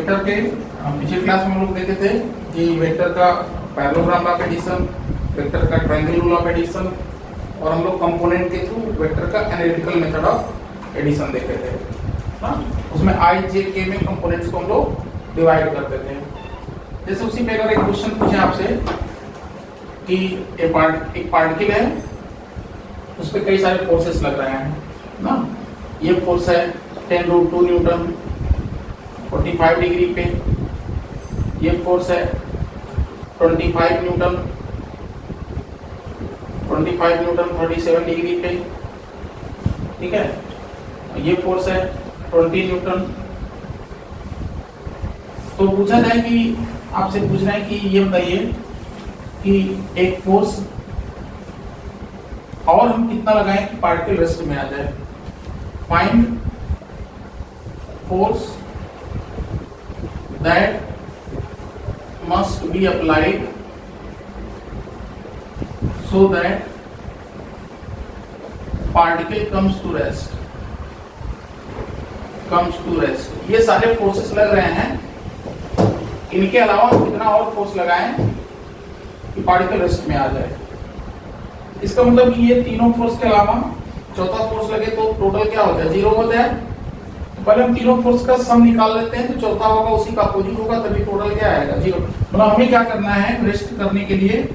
Vector के पिछले class में हम लोग देखे थे कि वेक्टर का पैरेललोग्राम ऑफ एडिशन, वेक्टर का ट्रायंगल रूल ऑफ एडिशन और हम लोग कंपोनेंट के थ्रू वेक्टर का एनालिटिकल मेथड ऑफ एडिशन देखे थे। हाँ, उसमें आई जे के में कंपोनेंट्स को हम लोग डिवाइड करते थे। जैसे उसी पे अगर एक क्वेश्चन पूछे आपसे कि एक पार्टिकल है, उस पर कई सारे फोर्सेस लग रहे हैं ना। ये फोर्स है 10√2 न्यूटन 45 डिग्री पे, ये फोर्स है 25 न्यूटन 37 डिग्री पे, ठीक है। ये फोर्स है 20 न्यूटन। तो पूछा जाए कि आपसे पूछना है कि ये बताइए कि एक फोर्स और हम कितना लगाएं कि पार्टिकल रेस्ट में आ जाए। Find force that must be applied so that particle comes to rest। ये सारे फोर्सेस लग रहे हैं, इनके अलावा कितना और फोर्स लगाएं कि पार्टिकल रेस्ट में आ जाए। इसका मतलब कि ये तीनों फोर्स के अलावा चौथा फोर्स लगे तो टोटल क्या हो जाए, 0 हो जाए। पहले हम तीनों फोर्स का सम निकाल लेते हैं, तो चौथा होगा उसी का अपोजिट होगा, तभी टोटल क्या आएगा, 0। मतलब हमें क्या करना है, रेस्ट करने के लिए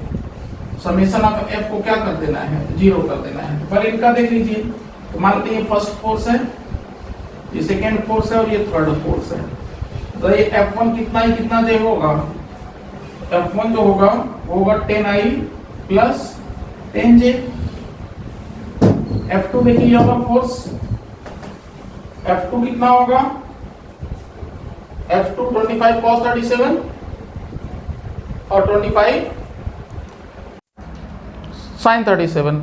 समेशन ऑफ एफ को क्या कर देना है, 0 कर देना है। पर इनका देख लीजिए, तो मानते हैं ये फर्स्ट फोर्स है, ये सेकेंड फोर्स है और ये थर्ड फोर्स है। तो ये F1 कितना जे होगा, F1 जो होगा वो होगा 10I प्लस 10J। F2 देखिए होगा फोर्स, F2 कितना होगा, F2 25 cos 37 और 25 sin 37,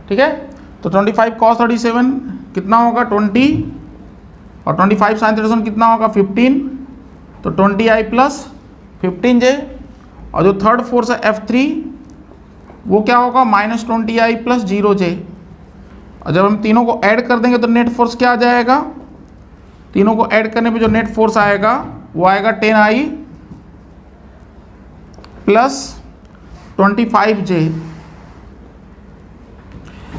ठीक है। तो 25 cos 37 कितना होगा 20 और 25 sin 37 कितना होगा 15, तो 20I प्लस 15J। और जो थर्ड फोर्स है F3 वो क्या होगा -20I प्लस 0J। और जब हम तीनों को ऐड कर देंगे तो नेट फोर्स क्या आ जाएगा, तीनों को ऐड करने पे जो नेट फोर्स आएगा वो आएगा 10I प्लस 25J।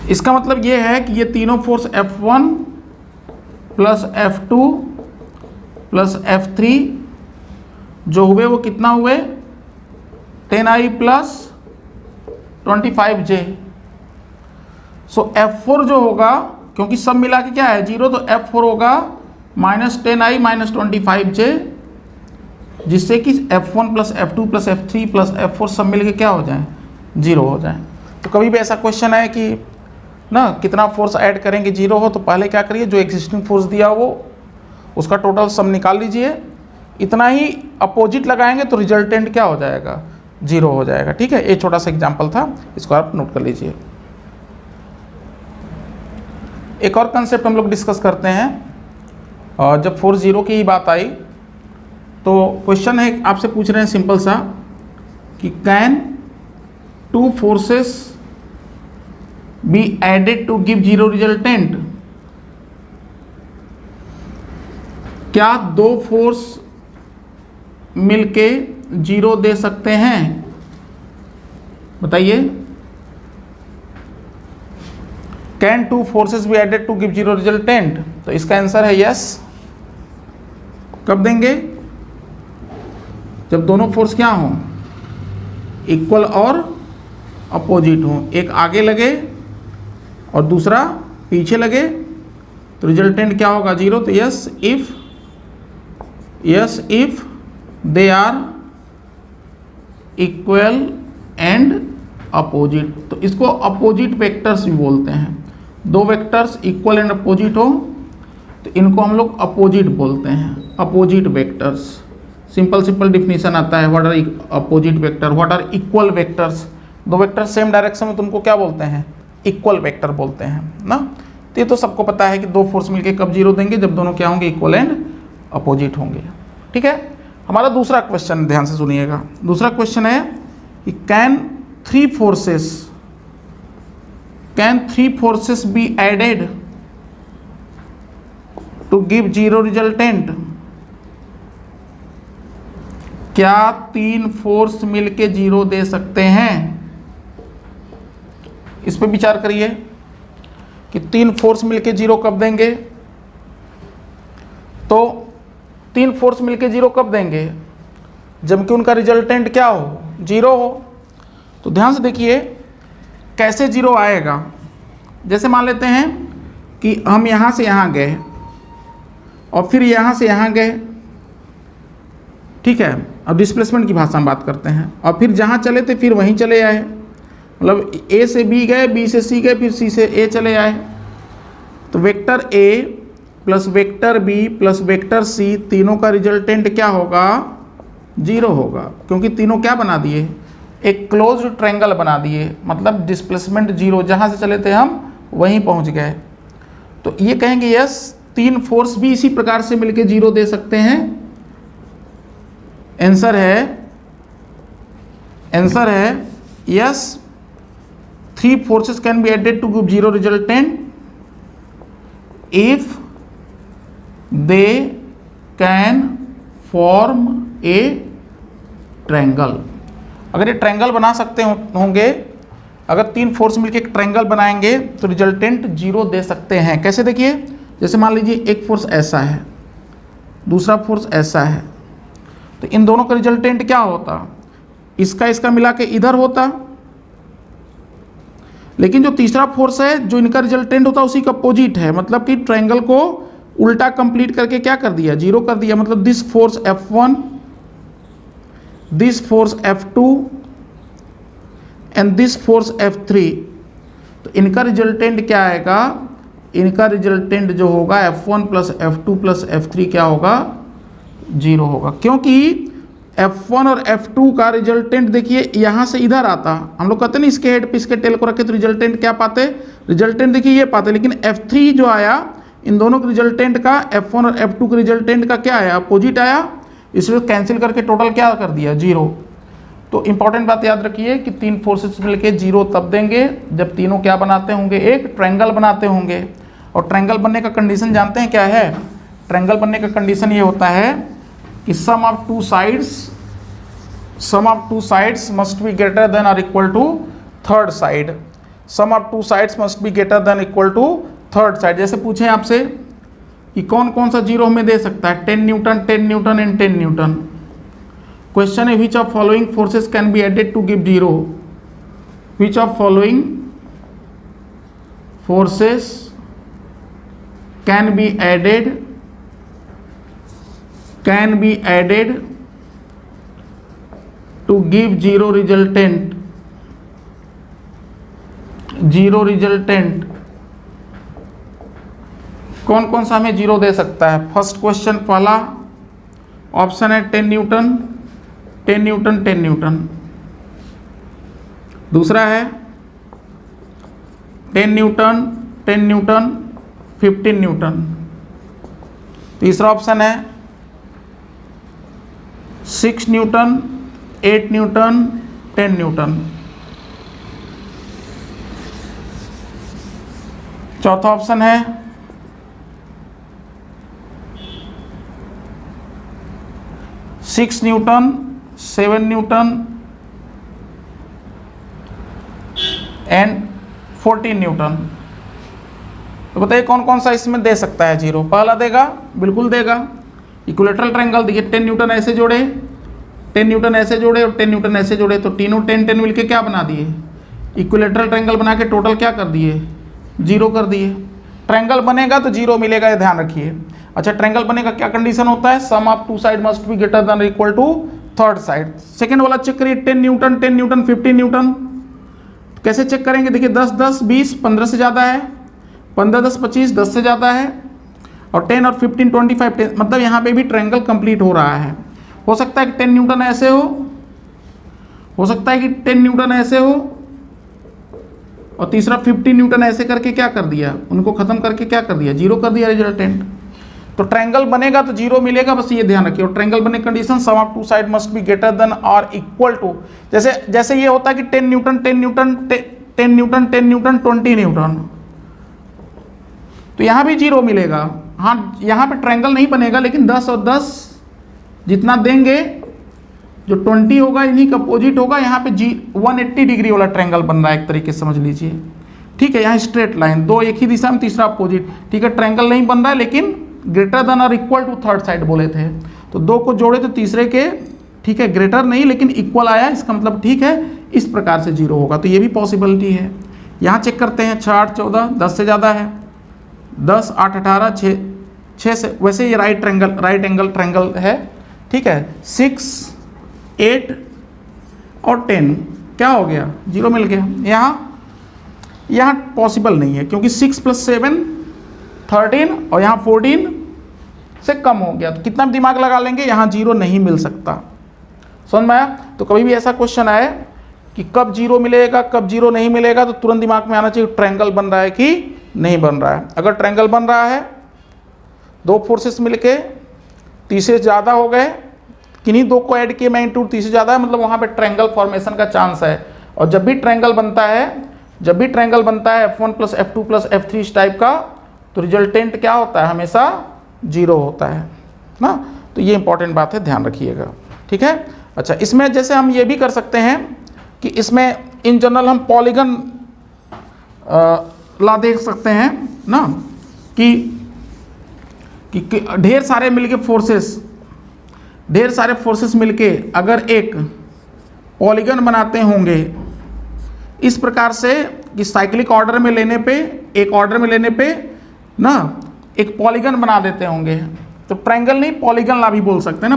इसका मतलब ये है कि ये तीनों force F1 plus F2 plus F3 जो हुए वो कितना हुए 10I प्लस 25J। सो F4 जो होगा, क्योंकि सब मिला के क्या है 0, तो F4 होगा -10I माइनस 25J, जिससे कि F1 plus F2 plus F3 plus F4 सब मिल के क्या हो जाए 0 हो जाए। तो कभी भी ऐसा क्वेश्चन है कि ना कितना फोर्स ऐड करेंगे 0 हो, तो पहले क्या करिए, जो एग्जिस्टिंग फोर्स दिया हो उसका टोटल सम निकाल लीजिए, इतना ही अपोजिट लगाएंगे तो रिजल्टेंट क्या हो जाएगा 0 हो जाएगा, ठीक है। ये छोटा सा एग्जांपल था, इसको आप नोट कर लीजिए। एक और कंसेप्ट हम लोग डिस्कस करते हैं, और जब फोर्स 0 की ही बात आई तो क्वेश्चन है आपसे पूछ रहे हैं सिंपल सा कि can 2 forces be added to give 0 resultant. क्या 2 फोर्स मिलके 0 दे सकते हैं, बताइए। Can 2 forces be added to give 0 resultant, तो इसका आंसर है यस। कब देंगे, जब दोनों फोर्स क्या हों, इक्वल और अपोजिट हों, एक आगे लगे और दूसरा पीछे लगे, तो रिजल्टेंट क्या होगा 0। तो yes if they are equal and opposite. तो इसको अपोजिट वेक्टर्स भी बोलते हैं। 2 वेक्टर्स इक्वल एंड अपोजिट हो तो इनको हम लोग अपोजिट बोलते हैं, अपोजिट वेक्टर्स। सिंपल डिफिनीशन आता है, what are opposite vector, what are equal vectors. 2 vector same direction में तो उनको क्या बोलते हैं, इक्वल वेक्टर बोलते हैं ना। तो ये तो सबको पता है कि 2 फोर्स मिलके कब 0 देंगे, जब दोनों क्या होंगे, इक्वल एंड अपोजिट होंगे, ठीक है। हमारा दूसरा क्वेश्चन ध्यान से सुनिएगा। दूसरा क्वेश्चन है कि can 3 forces be added to give 0 resultant. क्या 3 फोर्स मिलके 0 दे सकते हैं? इस पे विचार करिए कि 3 फोर्स मिलके 0 कब देंगे। तो 3 फोर्स मिलके 0 कब देंगे? जबकि उनका रिजल्टेंट क्या हो? 0 हो। तो ध्यान से देखिए कैसे 0 आएगा। जैसे मान लेते हैं कि हम यहाँ से यहाँ गए और फिर यहाँ से यहाँ गए, ठीक है। अब डिस्प्लेसमेंट की भाषा में बात करते हैं। और फिर जहाँ चले थे फिर वहीं चले आए, मतलब ए से बी गए, बी से सी गए, फिर सी से ए चले आए। तो vector A plus vector B plus vector C तीनों का रिजल्टेंट क्या होगा? 0 होगा, क्योंकि तीनों क्या बना दिए? एक क्लोज्ड ट्रायंगल बना दिए, मतलब डिस्प्लेसमेंट 0, जहाँ से चले थे हम वहीं पहुँच गए। तो ये कहेंगे यस 3 फोर्स भी इसी प्रकार से मिलके 0 दे सकते हैं। आंसर है yes 3 forces can be added to give 0 resultant if they can form a triangle. अगर ये ट्रायंगल बना सकते होंगे, अगर 3 फोर्स मिलके एक ट्रायंगल बनाएंगे तो रिजल्टेंट 0 दे सकते हैं। कैसे? देखिए, जैसे मान लीजिए एक फोर्स ऐसा है, दूसरा फोर्स ऐसा है, तो इन दोनों का रिजल्टेंट क्या होता? इसका मिला के इधर होता। लेकिन जो तीसरा फोर्स है, जो इनका रिजल्टेंट होता है उसी का अपोजिट है, मतलब कि ट्रायंगल को उल्टा कंप्लीट करके क्या कर दिया? 0 कर दिया। मतलब this force F1, this force F2 and this force F3। तो इनका रिजल्टेंट क्या आएगा? इनका रिजल्टेंट जो होगा F1 plus F2 plus F3 क्या होगा? 0 होगा, क्योंकि F1 और F2 का रिजल्टेंट देखिए यहाँ से इधर आता। हम लोग कहते हैं ना इसके हेड पे इसके टेल को रखे तो रिजल्टेंट क्या पाते? रिजल्टेंट देखिए ये पाते। लेकिन F3 जो आया, इन दोनों के रिजल्टेंट का, F1 और F2 के रिजल्टेंट का क्या आया? अपोजिट आया। इसलिए कैंसिल करके टोटल क्या कर दिया? 0। तो इंपॉर्टेंट बात याद रखिए कि 3 फोर्सेस मिलके 0 तब देंगे जब तीनों क्या बनाते होंगे? एक ट्रायंगल बनाते होंगे। और ट्रायंगल बनने का कंडीशन जानते हैं क्या है? ट्रायंगल बनने का कंडीशन ये होता है कि sum of two sides must be greater than और equal to third side. Sum of two sides must be greater than equal to third side. जैसे पूछें आपसे कि कौन कौन सा 0 हमें दे सकता है? 10 newton, 10 newton and 10 newton. Question है which of following forces can be added to give 0? Which of following forces can be added to give 0 resultant? 0 resultant कौन कौन सा हमें 0 दे सकता है? फर्स्ट क्वेश्चन, पहला ऑप्शन है 10 न्यूटन, 10 न्यूटन, 10 न्यूटन। दूसरा है 10 न्यूटन, 10 न्यूटन, 15 न्यूटन। तीसरा ऑप्शन है 6 न्यूटन, 8 न्यूटन, 10 न्यूटन। चौथा ऑप्शन है 6 न्यूटन, 7 न्यूटन एंड 14 न्यूटन। तो बताइए कौन कौन सा इसमें दे सकता है 0? पहला देगा, बिल्कुल देगा, इक्विलेटरल ट्रायंगल। देखिए 10 न्यूटन ऐसे जोड़े, 10 न्यूटन ऐसे जोड़े और 10 न्यूटन ऐसे जोड़े, तो तीनों 10 10 मिलके क्या बना दिए? इक्विलेटरल ट्रायंगल बना के टोटल क्या कर दिए? 0 कर दिए। ट्रायंगल बनेगा तो 0 मिलेगा, ये ध्यान रखिए। अच्छा, ट्रायंगल बनेगा क्या कंडीशन होता है? Sum of two side must be greater than equal to third side. Second वाला चेक करिए, 10 न्यूटन, 10 न्यूटन, 15 न्यूटन। कैसे चेक करेंगे? देखिए 10 10 20 15 से ज़्यादा है, 15 10 25 10 से ज़्यादा है, और 10 और 15 25 10, मतलब यहाँ पे भी ट्रायंगल कंप्लीट हो रहा है। हो सकता है कि 10 न्यूटन ऐसे हो सकता है कि 10 न्यूटन ऐसे हो, और तीसरा 15 न्यूटन ऐसे करके क्या कर दिया? उनको खत्म करके क्या कर दिया? 0 कर दिया रिजल्टेंट। तो ट्रायंगल बनेगा तो 0 मिलेगा, बस ये ध्यान रखिए। और ट्रायंगल बने condition sum of two side must be greater than और इक्वल टू, जैसे ये होता है कि 10 newton 10 newton 10 newton 10 newton 20 newton, तो यहाँ भी 0 मिलेगा। हाँ, यहाँ पे ट्रायंगल नहीं बनेगा, लेकिन 10 और 10 जितना देंगे जो 20 होगा इन्हीं का अपोजिट होगा। यहाँ पे 180 डिग्री वाला ट्रायंगल बन रहा है एक तरीके से समझ लीजिए, ठीक है। यहाँ स्ट्रेट लाइन, दो एक ही दिशा में, तीसरा अपोजिट, ठीक है। ट्रायंगल नहीं बन रहा है लेकिन ग्रेटर देन और इक्वल टू थर्ड साइड बोले थे, तो दो को जोड़े तो तीसरे के, ठीक है, ग्रेटर नहीं लेकिन इक्वल आया, इसका मतलब ठीक है इस प्रकार से 0 होगा, तो ये भी पॉसिबिलिटी है। यहाँ चेक करते हैं, 6 8 14, 10 से ज़्यादा है, 10 8 18, 6 से, वैसे ये राइट एंगल ट्रायंगल है, ठीक है। 6 8 और 10 क्या हो गया, 0 मिल गया। यहाँ पॉसिबल नहीं है क्योंकि 6 + 7 13 और यहाँ 14 से कम हो गया, तो कितना भी दिमाग लगा लेंगे यहाँ 0 नहीं मिल सकता। समझ में आया? तो कभी भी ऐसा क्वेश्चन आए कि कब 0 मिलेगा कब 0 नहीं मिलेगा, तो तुरंत दिमाग में आना चाहिए ट्रायंगल बन रहा है कि नहीं बन रहा है। अगर ट्रायंगल बन रहा है, दो फोर्सेस मिलके 30 से ज़्यादा हो गए, किन्हीं दो को ऐड किए मैग्नीट्यूड 30 से ज़्यादा है, मतलब वहाँ पे ट्रायंगल फॉर्मेशन का चांस है। और जब भी ट्रायंगल बनता है F1 + F2 + F3 इस टाइप का, तो रिजल्टेंट क्या होता है, हमेशा 0 होता है ना। तो ये इंपॉर्टेंट बात है, ध्यान रखिएगा, ठीक है। अच्छा, इसमें जैसे हम ये भी कर सकते हैं कि इसमें इन जनरल हम पॉलीगन ला देख सकते हैं ना, कि ढेर सारे फोर्सेस मिलके अगर एक पॉलीगन बनाते होंगे इस प्रकार से कि साइक्लिक ऑर्डर में लेने पे ना एक पॉलीगन बना देते होंगे, तो ट्रायंगल नहीं पॉलीगन ला भी बोल सकते हैं ना,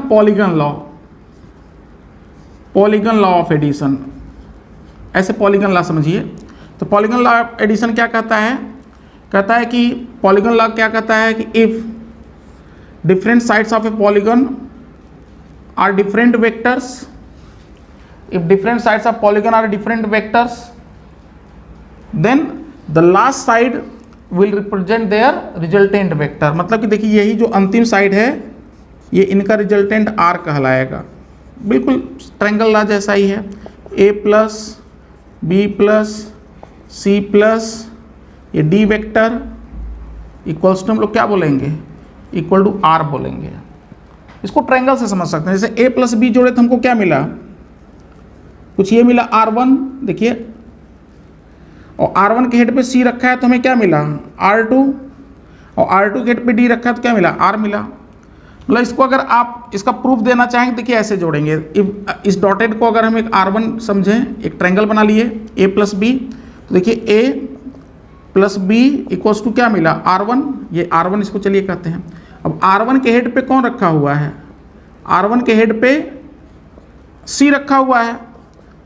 पॉलीगन लॉ ऑफ एडिशन, ऐसे पॉलीगन लॉ समझिए। तो पॉलीगन लॉ ऑफ एडिशन क्या कहता है, कि पॉलीगन लॉ क्या कहता है कि if different sides of a polygon are different vectors, then the last side will represent their resultant vector. मतलब कि देखिए यही जो अंतिम साइड है ये इनका रिजल्टेंट R कहलाएगा, बिल्कुल ट्रायंगल लॉ जैसा ही है। A + B + C + ये D वेक्टर इक्वल्स टू हम लोग क्या बोलेंगे, इक्वल टू R बोलेंगे। इसको ट्रायंगल से समझ सकते हैं। जैसे A + B जोड़े तो हमको क्या मिला, कुछ ये मिला R1, देखिए, और R1 के हेड पे C रखा है तो हमें क्या मिला R2, और R2 के हेड पे D रखा है तो क्या मिला R मिला। मतलब इसको अगर आप इसका प्रूफ देना चाहेंगे, देखिए ऐसे जोड़ेंगे, इस डॉटेड को अगर हम एक R1 समझें, एक ट्रायंगल बना लिए A + B, तो देखिए A + B इक्वल्स टू क्या मिला R1, ये R1 इसको चलिए कहते हैं। अब R1 के हेड पे कौन रखा हुआ है, R1 के हेड पे C रखा हुआ है,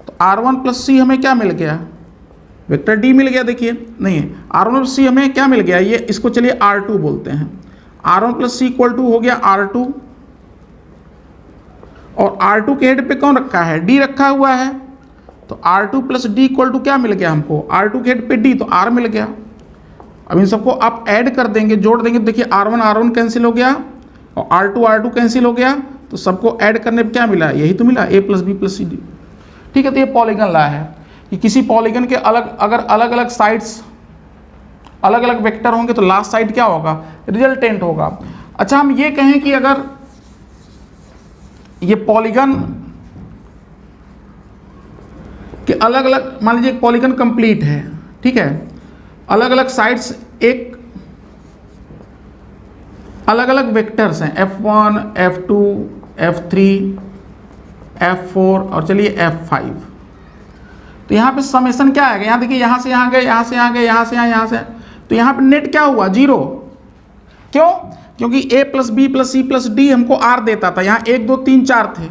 तो R1 + C हमें क्या मिल गया, वेक्टर D मिल गया। देखिए नहीं है, R1 + C हमें क्या मिल गया, ये इसको चलिए R2 बोलते हैं। R1 + C इक्वल टू हो गया R2, और R2 के हेड पे कौन रखा है, D रखा हुआ है, तो R2 + D इक्वल टू क्या मिल गया हमको, R2 के हेड पे D, तो R मिल गया। अब इन सबको आप ऐड कर देंगे, जोड़ देंगे, तो देखिए R1 कैंसिल हो गया और R2 कैंसिल हो गया, तो सबको ऐड करने पे क्या मिला, यही तो मिला A + B + C D, ठीक है। तो ये पॉलीगन लॉ है कि किसी पॉलीगन के अगर अलग अलग साइड्स अलग अलग वेक्टर होंगे तो लास्ट साइड क्या होगा, रिजल्टेंट होगा। अच्छा, हम ये कहें कि अगर ये पॉलीगन के अलग अलग, मान लीजिए पॉलीगन कंप्लीट है, ठीक है, अलग अलग साइड्स एक अलग अलग वेक्टर्स हैं F1 F2 F3 F4 और चलिए F5, तो यहाँ पे समेशन क्या आएगा, यहाँ देखिए यहाँ से यहाँ गए, यहाँ से यहाँ गए, यहाँ से यहाँ से, तो यहाँ पे नेट क्या हुआ 0। क्यों, क्योंकि A + B + C + D हमको R देता था, यहाँ 1 2 3 4 थे,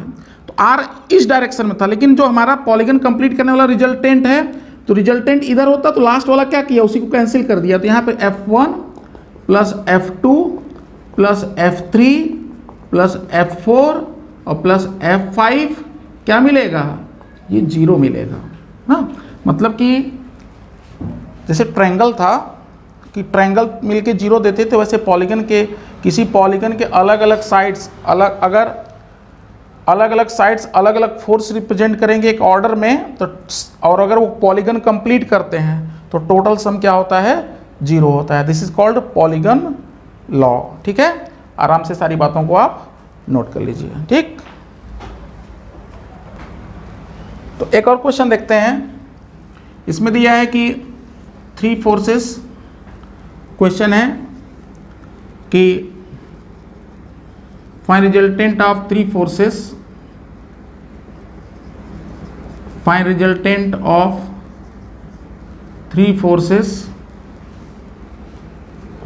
तो R इस डायरेक्शन में था, लेकिन जो हमारा पॉलीगन कंप्लीट करने वाला रिजल्टेंट है, तो रिजल्टेंट इधर होता, तो लास्ट वाला क्या किया, उसी को कैंसिल कर दिया, तो यहाँ पे F1 + F2 + F3 + F4 और +F5 क्या मिलेगा, ये 0 मिलेगा ना। मतलब कि जैसे ट्रायंगल था कि ट्रायंगल मिलके 0 देते थे, वैसे पॉलीगन के किसी पॉलीगन के अलग अलग साइड्स अलग अलग फोर्स रिप्रेजेंट करेंगे एक ऑर्डर में, तो और अगर वो पॉलीगन कंप्लीट करते हैं तो टोटल सम क्या होता है, 0 होता है। This is called polygon law, ठीक है। आराम से सारी बातों को आप नोट कर लीजिए, ठीक। तो एक और क्वेश्चन देखते हैं। इसमें दिया है कि 3 फोर्सेस, क्वेश्चन है कि find resultant of 3 forces, find resultant of 3 forces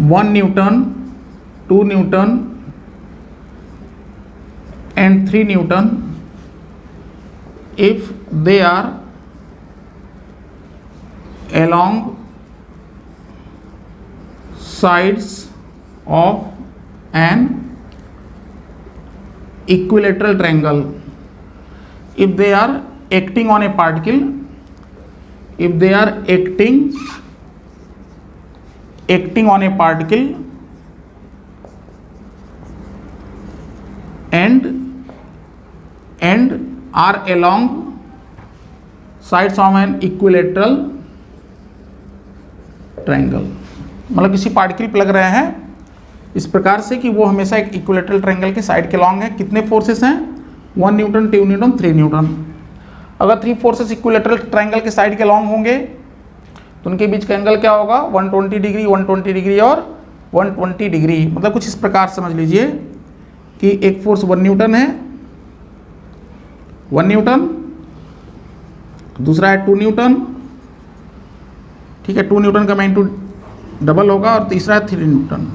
1 Newton, 2 Newton and 3 Newton if they are along sides of an equilateral triangle, if they are acting on a particle, if they are acting on a particle and are along sides of an equilateral triangle, मतलब किसी particle पे लग रहे हैं इस प्रकार से कि वो हमेशा एक इक्विलेटरल ट्रायंगल के साइड के लॉन्ग है। कितने फोर्सेस हैं? 1 न्यूटन, 2 न्यूटन, 3 न्यूटन। अगर 3 फोर्सेस इक्विलेटरल ट्रायंगल के साइड के लॉन्ग होंगे तो उनके बीच का एंगल क्या होगा? 120 डिग्री, 120 डिग्री और 120 डिग्री। मतलब कुछ इस प्रकार समझ लीजिए कि एक फोर्स 1 न्यूटन है, 1 न्यूटन, दूसरा है 2 न्यूटन, ठीक है, 2 न्यूटन का मैग्नीट्यूड डबल होगा, और तीसरा है 3 न्यूटन।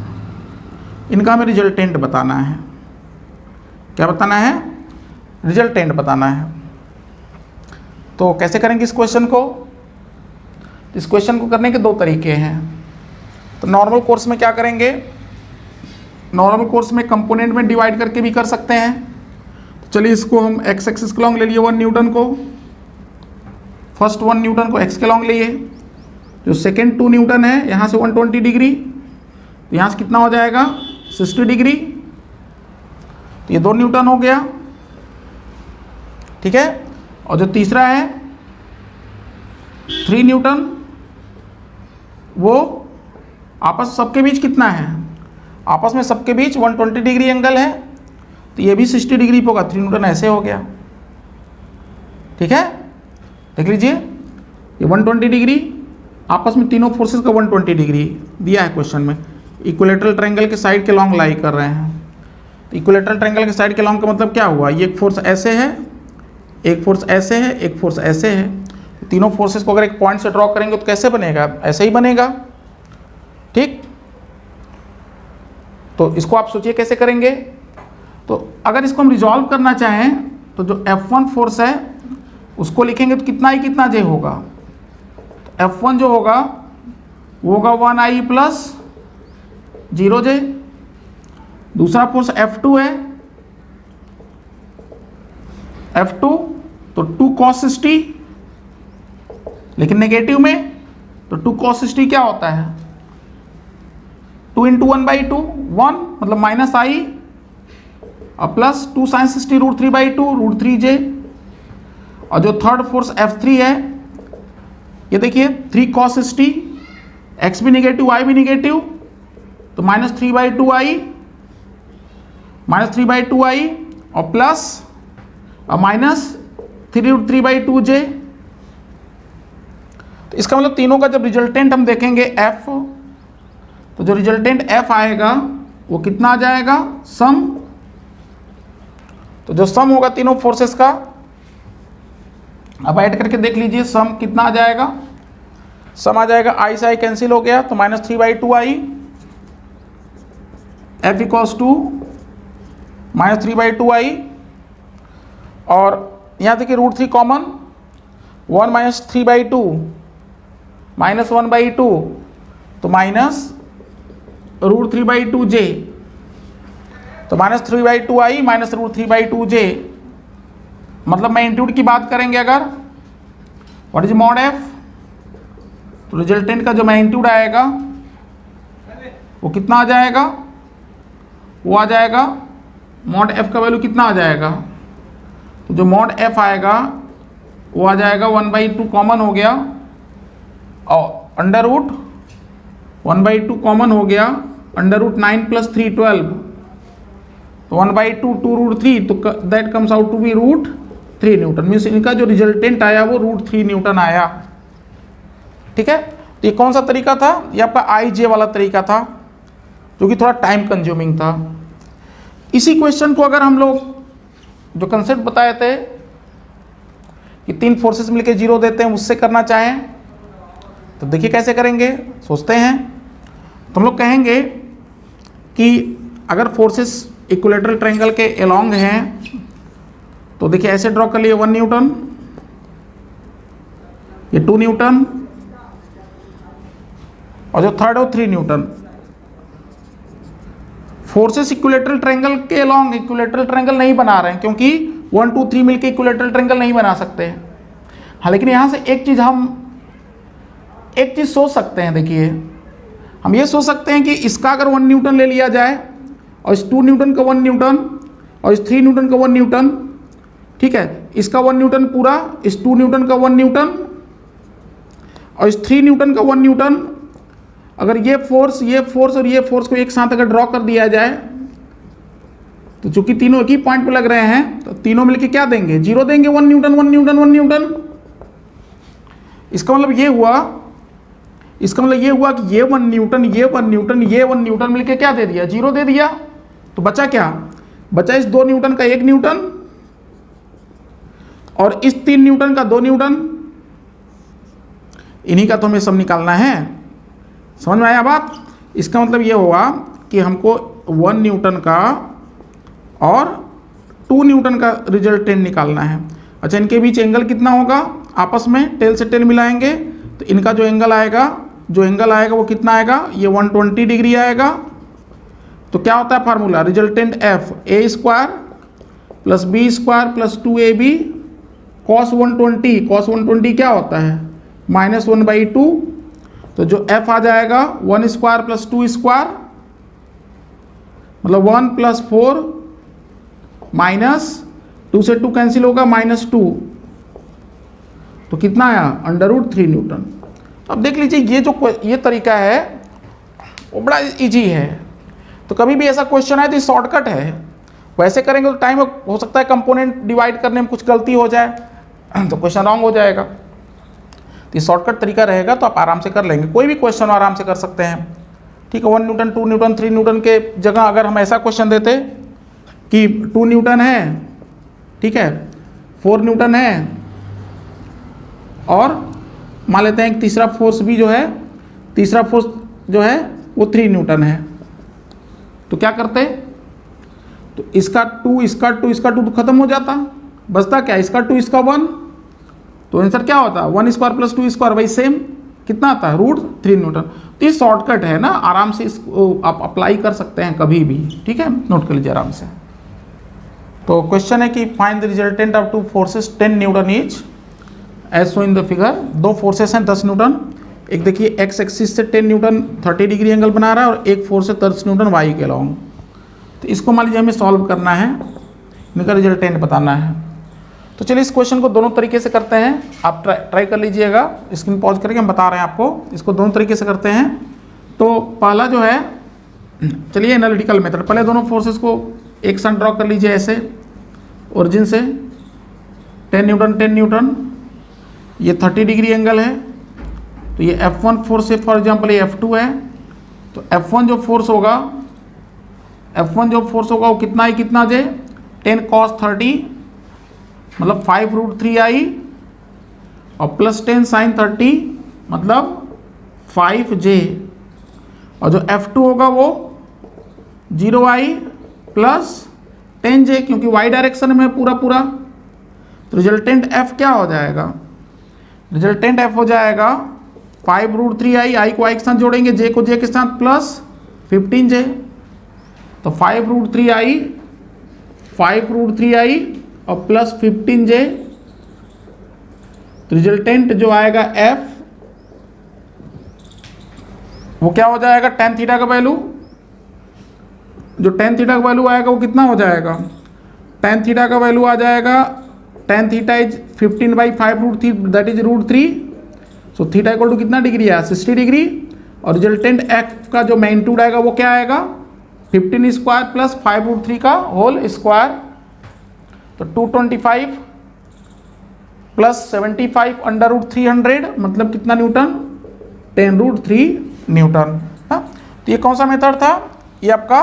इनका हमें रिजल्टेंट बताना है। क्या बताना है? रिजल्टेंट बताना है। तो कैसे करेंगे इस क्वेश्चन को? इस क्वेश्चन को करने के 2 तरीके हैं। तो नॉर्मल कोर्स में क्या करेंगे? नॉर्मल कोर्स में कंपोनेंट में डिवाइड करके भी कर सकते हैं। तो चलिए इसको हम एक्स एक्सिस के लॉन्ग ले लिए 1 न्यूटन को, फर्स्ट 1 न्यूटन को एक्स के लॉन्ग लिए, जो सेकेंड 2 न्यूटन है यहाँ से 120 डिग्री, तो यहाँ से कितना हो जाएगा? 60 डिग्री। तो ये 2 न्यूटन हो गया, ठीक है। और जो तीसरा है 3 न्यूटन, वो आपस सबके बीच कितना है? आपस में सबके बीच 120 डिग्री एंगल है, तो ये भी 60 डिग्री पे होगा। 3 न्यूटन ऐसे हो गया, ठीक है। देख लीजिए ये 120 डिग्री, आपस में तीनों फोर्सेस का 120 डिग्री दिया है क्वेश्चन में। इक्विलेटरल ट्रायंगल के साइड के लॉन्ग लाई कर रहे हैं। तो इक्विलेटरल ट्रायंगल के साइड के लॉन्ग का मतलब क्या हुआ? ये एक फोर्स ऐसे है, एक फोर्स ऐसे है, एक फोर्स ऐसे है। तो तीनों फोर्सेस को अगर एक पॉइंट से ड्रॉ करेंगे तो कैसे बनेगा? ऐसे ही बनेगा, ठीक। तो इसको आप सोचिए कैसे करेंगे। तो अगर इसको हम रिजॉल्व करना चाहें तो जो F1 फोर्स है उसको लिखेंगे तो कितना I कितना J होगा? तो F1 जो होगा वो होगा 1I प्लस 0J। दूसरा फोर्स F2 है, F2 तो 2 cos 60, लेकिन नेगेटिव में, तो 2 cos 60 क्या होता है? 2 इंटू 1/2, 1 मतलब माइनस I, और प्लस 2 sin 60 √3/2 √3J। और जो थर्ड फोर्स F3 है, ये देखिए 3 cos 60, x भी निगेटिव y भी निगेटिव, तो -3/2i, -3/2i और प्लस -3√3/2J। तो इसका मतलब तीनों का जब रिजल्टेंट हम देखेंगे F, तो जो रिजल्टेंट F आएगा वो कितना आ जाएगा? सम। तो जो सम होगा तीनों फोर्सेस का, अब ऐड करके देख लीजिए सम कितना आ जाएगा। सम आ जाएगा I से I कैंसिल हो गया, तो -3/2i, F equals to -3/2i, और यहाँ देखिए √3 कॉमन, 1 - 3/2 -1/2, तो -√3/2J, तो -3/2i -√3/2J। मतलब मैग्नीट्यूड की बात करेंगे अगर, व्हाट इज मॉड F, तो रिजल्टेंट का जो मैग्नीट्यूड आएगा वो कितना आ जाएगा? वो आ जाएगा मॉड F का वैल्यू कितना आ जाएगा? तो जो मॉड F आएगा वो आ जाएगा 1/2 कॉमन हो गया, और अंडर रूट 1/2 कॉमन हो गया, अंडर रूट 9 + 3 12, तो 1/2 2 √3, तो that comes out to be √3। 3 newton, means इनका जो रिजल्टेंट आया वो √3 न्यूटन आया। ठीक है, तो ये कौन सा तरीका था? ये आपका IJ वाला तरीका था, जो कि थोड़ा टाइम कंज्यूमिंग था। इसी क्वेश्चन को अगर हम लोग जो कंसेप्ट बताए थे कि 3 फोर्सेस मिलके 0 देते हैं, उससे करना चाहें तो देखिए कैसे करेंगे, सोचते हैं। तो हम लोग कहेंगे कि अगर फोर्सेस इक्विलेटरल ट्रायंगल के अलोंग हैं तो देखिए ऐसे ड्रॉ कर लिए 1 न्यूटन, ये 2 न्यूटन, और जो थर्ड है वो 3 न्यूटन। फोर्सेस इक्विलेटरल ट्रायंगल के अलोंग इक्विलेटरल ट्रायंगल नहीं बना रहे हैं, क्योंकि 1 2 3 मिलके इक्विलेटरल ट्रायंगल नहीं बना सकते। हाँ, लेकिन यहाँ से एक चीज़ सोच सकते हैं। देखिए, हम ये सोच सकते हैं कि इसका अगर 1 न्यूटन ले लिया जाए, और इस 2 न्यूटन का 1 न्यूटन, और इस 3 न्यूटन का 1 न्यूटन, ठीक है, इसका 1 न्यूटन पूरा, इस 2 न्यूटन का 1 न्यूटन, और इस 3 न्यूटन का 1 न्यूटन, अगर ये फोर्स और ये फोर्स को एक साथ अगर ड्रॉ कर दिया जाए, तो चूंकि तीनों एक ही पॉइंट पे लग रहे हैं, तो तीनों मिलके क्या देंगे? 0 देंगे। 1 न्यूटन 1 न्यूटन 1 न्यूटन। इसका मतलब ये हुआ कि ये 1 न्यूटन, ये 1 न्यूटन, ये 1 न्यूटन मिलके क्या दे दिया? 0 दे दिया। तो बचा क्या? बचा इस 2 न्यूटन का 1 न्यूटन, और इस 3 न्यूटन का 2 न्यूटन। इन्हीं का तो हमें सब निकालना है। समझ में आया बात? इसका मतलब ये हुआ कि हमको 1 न्यूटन का और 2 न्यूटन का रिजल्टेंट निकालना है। अच्छा, इनके बीच एंगल कितना होगा? आपस में टेल से टेल मिलाएंगे तो इनका जो एंगल आएगा वो कितना आएगा? ये 120 डिग्री आएगा। तो क्या होता है formula? Resultant F A² + B² + 2AB cos 120 क्या होता है? -1/2। तो जो F आ जाएगा 1² + 2² मतलब 1 + 4 -2 से 2 कैंसिल होगा -2, तो कितना आया? √3 न्यूटन। अब देख लीजिए, ये तरीका है वो बड़ा इजी है। तो कभी भी ऐसा क्वेश्चन है तो शॉर्टकट है। वैसे करेंगे तो टाइम हो सकता है कंपोनेंट डिवाइड करने में कुछ गलती हो जाए तो क्वेश्चन रॉन्ग हो जाएगा। तो ये शॉर्टकट तरीका रहेगा, तो आप आराम से कर लेंगे। कोई भी क्वेश्चन आराम से कर सकते हैं। ठीक है, 1 न्यूटन 2 न्यूटन 3 न्यूटन के जगह अगर हम ऐसा क्वेश्चन देते कि 2 न्यूटन है, ठीक है, 4 न्यूटन है, और मान लेते हैं एक तीसरा फोर्स जो है वो 3 न्यूटन है, तो क्या करते? तो इसका 2 तो खत्म हो जाता, बचता क्या? इसका 2 इसका 1, तो आंसर क्या होता? 1² + 2² भाई सेम कितना आता है? √3 न्यूटन। तो ये शॉर्टकट है ना, आराम से इसको आप अप्लाई कर सकते हैं कभी भी। ठीक है, नोट कर लीजिए आराम से। तो क्वेश्चन है कि find the resultant of 2 forces 10 newton each as shown in the figure. 2 forces हैं 10 न्यूटन। एक देखिए एक्स एक्सिस से 10 न्यूटन 30 डिग्री एंगल बना रहा है, और एक फोर्स है 10 न्यूटन वाई के अलोंग। तो इसको मान लीजिए हमें सॉल्व करना है, इनका रिजल्टेंट बताना है। तो चलिए इस क्वेश्चन को दोनों तरीके से करते हैं। आप ट्राई कर लीजिएगा, स्क्रीन पॉज करके हम बता रहे हैं आपको। इसको दोनों तरीके से करते हैं। तो पहला जो है, चलिए एनालिटिकल मेथड, पहले दोनों फोर्सेस को एक साथ ड्रॉ कर लीजिए ऐसे ओरिजिन से। 10 न्यूटन, ये 30 डिग्री एंगल है, तो ये F1 फोर्स है, फॉर एग्जांपल ये F2 है। तो F1 जो फोर्स होगा वो कितना जे? 10 cos 30 मतलब 5√3i, और +10 sin 30 मतलब 5j, और जो F2 होगा वो 0i + 10j, क्योंकि y डायरेक्शन में पूरा। तो रिजल्टेंट F क्या हो जाएगा? रिजल्टेंट F हो जाएगा 5√3i, i को i के साथ जोड़ेंगे, j को j के साथ, प्लस 15j। तो 5√3i और प्लस 15j। तो रिजल्टेंट जो आएगा F वो क्या हो जाएगा? tan थीटा का वैल्यू, जो tan थीटा का वैल्यू आएगा वो कितना हो जाएगा? tan थीटा का वैल्यू आ जाएगा, tan theta is 15/5√3 that is √3। So theta equal to कितना डिग्री है? 60 डिग्री। और रिजल्टेंट F का जो मैग्नीट्यूड आएगा वो क्या आएगा? 15² + 5√3 का होल स्क्वायर। तो 225 प्लस 75 अंडर रूट 300 मतलब कितना न्यूटन, 10√3 न्यूटन। हाँ, तो ये कौन सा मेथड था, ये आपका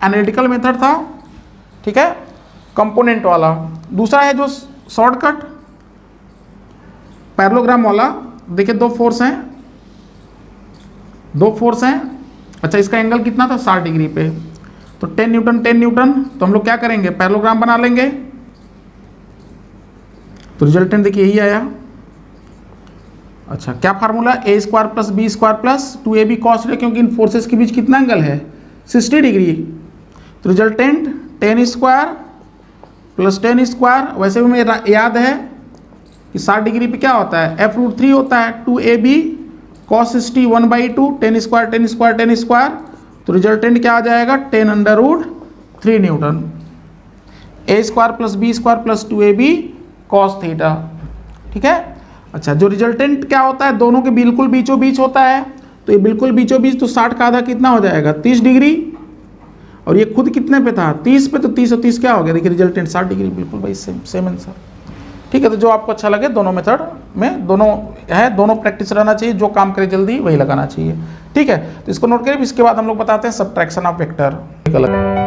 एनालिटिकल मेथड था, ठीक है, कंपोनेंट वाला। दूसरा है जो शॉर्टकट पैरेललोग्राम वाला, देखिए दो फोर्स हैं, अच्छा इसका एंगल कितना था 60 डिग्री पे, तो 10 न्यूटन 10 न्यूटन, तो हम लोग क्या करेंगे पैरेललोग्राम बना लेंगे, तो रिजल्टेंट देखिए यही आया। अच्छा क्या formula, a² + b² + 2ab cos theta, क्योंकि इन फोर्सेस के बीच कितना एंगल है 60 डिग्री, तो रिजल्टेंट 10² + 10², वैसे भी मुझे याद है कि 60 डिग्री पे क्या होता है f√3 होता है, 2ab cos 60 1/2 10² 10² 10², तो रिजल्टेंट क्या आ जाएगा 10√3 Newton, a² + b² + 2ab cos theta, ठीक है। अच्छा जो रिजल्टेंट क्या होता है दोनों के बिल्कुल बीचों बीच होता है, तो ये बिल्कुल बीचों बीच, तो 60 का आधा कितना हो जाएगा 30 डिग्री, और ये खुद कितने पे था 30 पे, तो 30 और 30 क्या हो गया, देखिए रिजल्टेंट 60 डिग्री, बिल्कुल भाई सेम आंसर, ठीक है। तो जो आपको अच्छा लगे दोनों मेथड में, दोनों प्रैक्टिस रहना चाहिए, जो काम करे जल्दी वही लगाना चाहिए, ठीक है। तो इसको नोट करें, इसके बाद हम लोग बताते हैं सब्ट्रैक्शन ऑफ वेक्टर।